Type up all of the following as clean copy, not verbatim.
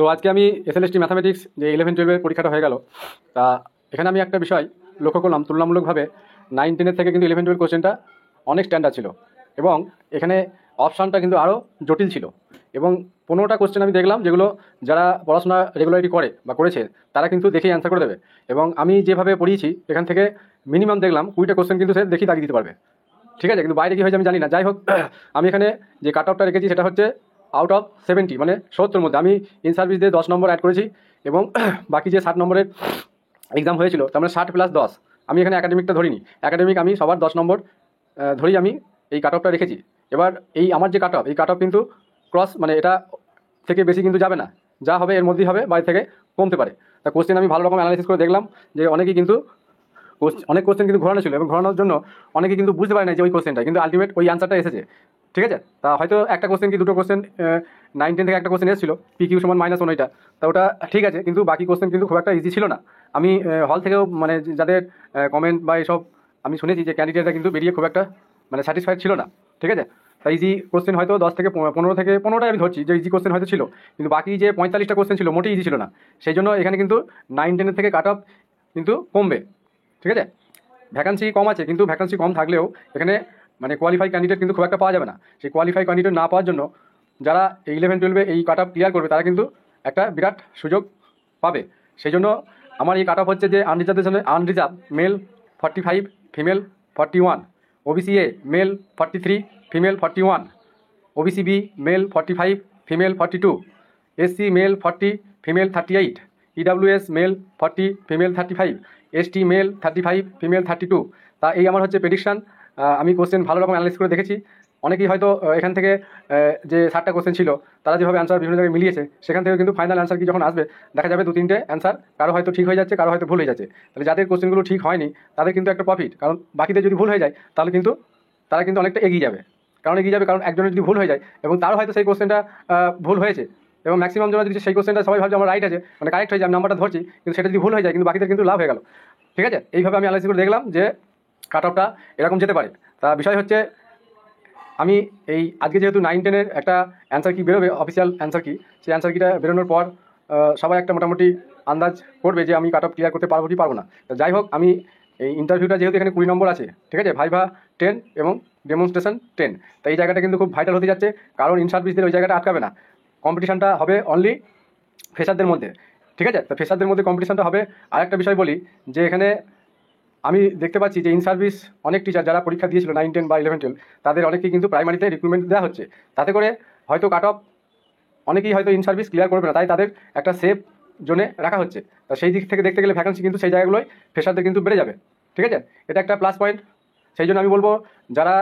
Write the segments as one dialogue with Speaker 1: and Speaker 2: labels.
Speaker 1: তো আজকে আমি এসএলএসটি ম্যাথামেটিক্স যে 11-12 পরীক্ষাটা হয়ে গেল, তা এখানে আমি একটা বিষয় লক্ষ্য করলাম, তুলনামূলকভাবে 9-10 থেকে কিন্তু 11-12 কোশ্চেনটা অনেক স্ট্যান্ডার্ড ছিল এবং এখানে অপশানটা কিন্তু আরও জটিল ছিল। এবং 15টা কোশ্চেন আমি দেখলাম যেগুলো যারা পড়াশোনা রেগুলারিটি করে বা করেছে তারা কিন্তু দেখেই অ্যান্সার করে দেবে। এবং আমি যেভাবে পড়িয়েছি এখান থেকে মিনিমাম দেখলাম 20টা কোশ্চেন কিন্তু সে দেখেই দাগিয়ে দিতে পারবে, ঠিক আছে। কিন্তু বাইরে কী হয়েছে আমি জানি না। যাই হোক, আমি এখানে যে কাট অফটা রেখেছি সেটা হচ্ছে আউট অফ 70, মানে 70 মধ্যে আমি ইন সার্ভিস দিয়ে 10 নম্বর অ্যাড করেছি এবং বাকি যে 60 নম্বরের এক্সাম হয়েছিল তার মানে 60 + 10, আমি এখানে একাডেমিকটা ধরিনি। একাডেমিক আমি সবার 10 নম্বর ধরেই আমি এই কাট অফটা রেখেছি। এবার এই আমার যে কাট অফ, এই কাট অফ কিন্তু ক্রস, মানে এটা থেকে বেশি কিন্তু যাবে না, যা হবে এর মধ্যেই হবে, বাইরে থেকে কমতে পারে। তা কোশ্চেন আমি ভালো রকম অ্যানালাইসিস করে দেখলাম যে অনেকেই কিন্তু অনেক কোশ্চেন কিন্তু ঘোরানো ছিল এবং ঘোরানোর জন্য অনেকে কিন্তু বুঝতে পারে না যে ওই কোশ্চেনটা কিন্তু আলটিমেট ওই অ্যান্সারটা এসেছে, ঠিক আছে। তা হয়তো একটা কোশ্চেন কি দুটো কোশ্চেন 9-10 থেকে একটা কোশ্চেন এসেছিল PQ = -1, তা ওটা ঠিক আছে, কিন্তু বাকি কোশ্চেন কিন্তু খুব একটা ইজি ছিল না। আমি হল থেকেও মানে যাদের কমেন্ট বা এসব আমি শুনেছি যে ক্যান্ডিডেটরা কিন্তু বেরিয়ে খুব একটা মানে স্যাটিসফাইড ছিল না, ঠিক আছে। তাই ইজি কোশ্চেন হয়তো 10 থেকে 15টাই আমি ধরছি যে ইজি কোশ্চেন হয়তো ছিল, কিন্তু বাকি যে 45টা কোশ্চেন ছিল মোটেই ইজি ছিল না। সেই জন্য এখানে কিন্তু 9-10 থেকে কাট অফ কিন্তু কমবে, ঠিক আছে। ভ্যাকান্সি কম আছে, কিন্তু ভ্যাকান্সি কম থাকলেও এখানে মানে কোয়ালিফাই ক্যান্ডিডেট কিন্তু খুব একটা পাওয়া যাবে না। সেই কোয়ালিফাই ক্যান্ডিডেট না পাওয়ার জন্য যারা 11-12 এই কাট অফ ক্লিয়ার করবে তারা কিন্তু একটা বিরাট সুযোগ পাবে। সেই জন্য আমার এই কাট অফ হচ্ছে যে unreserved male 45, female 41, OBC A male 43, female 41, OBC B male 45, female 42, SC male 40, female 38, EWS male 40, female 35, ST male 35, female 32। তা এই আমার হচ্ছে প্রেডিকশান। আমি কোশ্চেন ভালো রকম অ্যানালাইজ করে দেখেছি। অনেকেই হয়তো এখান থেকে যে 60টা কোশ্চেন ছিল তারা যেভাবে অ্যান্সার বিভিন্ন জায়গায় মিলিয়েছে, সেখান থেকে কিন্তু ফাইনাল অ্যান্সার কি যখন আসবে দেখা যাবে 2-3টে অ্যান্সার কারো হয়তো ঠিক হয়ে যাচ্ছে, কারো হয়তো ভুল হয়ে যাচ্ছে। তাহলে যাদের কোশ্চেনগুলো ঠিক হয়নি তাদের কিন্তু একটা প্রফিট, কারণ বাকিদের যদি ভুল হয়ে যায় তাহলে কিন্তু তারা কিন্তু অনেকটা এগিয়ে যাবে। কারণ একজনের যদি ভুল হয়ে যায় এবং তারও হয়তো সেই কোশ্চেনটা ভুল হয়েছে, এবং ম্যাক্সিমাম জনের যদি সেই কোশ্চেনটা সবাই ভাবছে আমার রাইট আছে, মানে কারেক্ট হয়ে যায়, আমি নাম্বারটা ধরছি, কিন্তু সেটা যদি ভুল হয়ে যায় কিন্তু বাকিদের কিন্তু লাভ হয়ে গেল, ঠিক আছে। এইভাবে আমি অ্যানালাইসিস করে দেখলাম যে কাট অফটা এরকম যেতে পারে। তা বিষয় হচ্ছে আমি এই আজকে যেহেতু 9-10-এর একটা অ্যান্সার কি বেরোবে, অফিসিয়াল অ্যান্সার কি, সেই অ্যান্সার কিটা বেরোনোর পর সবাই একটা মোটামুটি আন্দাজ করবে যে আমি কাট অফ ক্লিয়ার করতে পারবো কি পারবো না। তো যাই হোক, আমি এই ইন্টারভিউটা যেহেতু এখানে 20 নম্বর আছে, ঠিক আছে, ভাইভা 10 এবং ডেমনস্ট্রেশন 10, তো এই জায়গাটা কিন্তু খুব ভাইটাল হতে যাচ্ছে, কারণ ইন সার্ভিসদের ওই জায়গাটা আটকাবে না। কম্পিটিশানটা হবে অনলি ফ্রেশারদের মধ্যে, ঠিক আছে। তো ফ্রেশারদের মধ্যে কম্পিটিশানটা হবে। আরেকটা বিষয় বলি যে এখানে আমি দেখতে পাচ্ছি যে ইন সার্ভিস অনেক টিচার যারা পরীক্ষা দিয়েছিল 9-10 বা 11-12, তাদের অনেকেই কিন্তু প্রাইমারিতে রিক্রুটমেন্ট দেওয়া হচ্ছে। তাতে করে হয়তো কাট অফ অনেকেই হয়তো ইন সার্ভিস ক্লিয়ার করবে না, তাই তাদের একটা সেফ জোনে রাখা হচ্ছে। তা সেই দিক থেকে দেখতে গেলে ভ্যাকান্সি কিন্তু সেই জায়গাগুলোয় ফ্রেশারদের কিন্তু বেড়ে যাবে, ঠিক আছে। এটা একটা প্লাস পয়েন্ট। সেই জন্য আমি বলবো যারা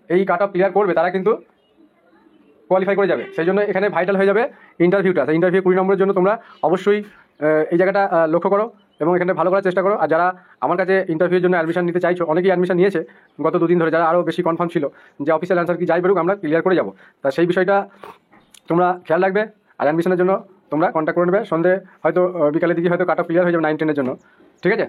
Speaker 1: এই কাট অফ ক্লিয়ার করবে তারা কিন্তু কোয়ালিফাই করে যাবে। সেই জন্য এখানে ভাইটাল হয়ে যাবে ইন্টারভিউটা। সেই ইন্টারভিউ 20 নম্বরের জন্য তোমরা অবশ্যই এই জায়গাটা লক্ষ্য করো এবং এখানে ভালো করার চেষ্টা করো। আর যারা আমার কাছে ইন্টারভিউর জন্য অ্যাডমিশন নিতে চাইছো, অনেকেই অ্যাডমিশন নিয়েছে গত 2 দিন ধরে, যারা আরও বেশি কনফার্ম ছিল যে অফিসিয়াল অ্যান্সার কি যাই বেরুক আমরা ক্লিয়ার করে যাবো। তা সেই বিষয়টা তোমরা খেয়াল রাখবে। আর অ্যাডমিশনের জন্য তোমরা কন্ট্যাক্ট করে নেবে। সন্ধ্যে হয়তো বিকালের দিকে হয়তো কাট অফ ক্লিয়ার হয়ে যাবে 9-10-এর জন্য, ঠিক আছে।